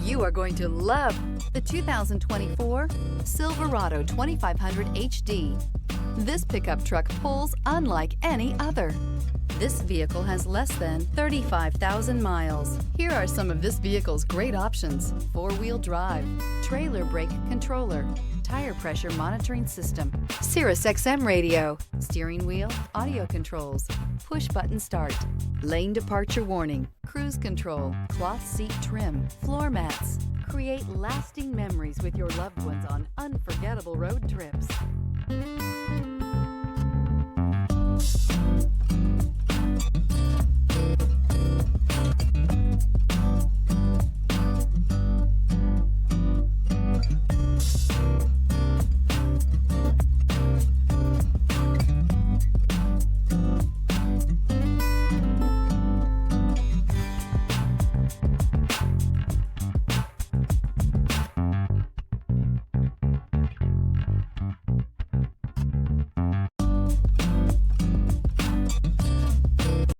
You are going to love the 2024 Silverado 2500HD. This pickup truck pulls unlike any other. This vehicle has less than 35,000 miles. Here are some of this vehicle's great options: four-wheel drive, trailer brake controller, tire pressure monitoring system, Sirius XM radio, steering wheel audio controls, push button start, lane departure warning, cruise control, cloth seat trim, floor mats. Create lasting memories with your loved ones on unforgettable road trips.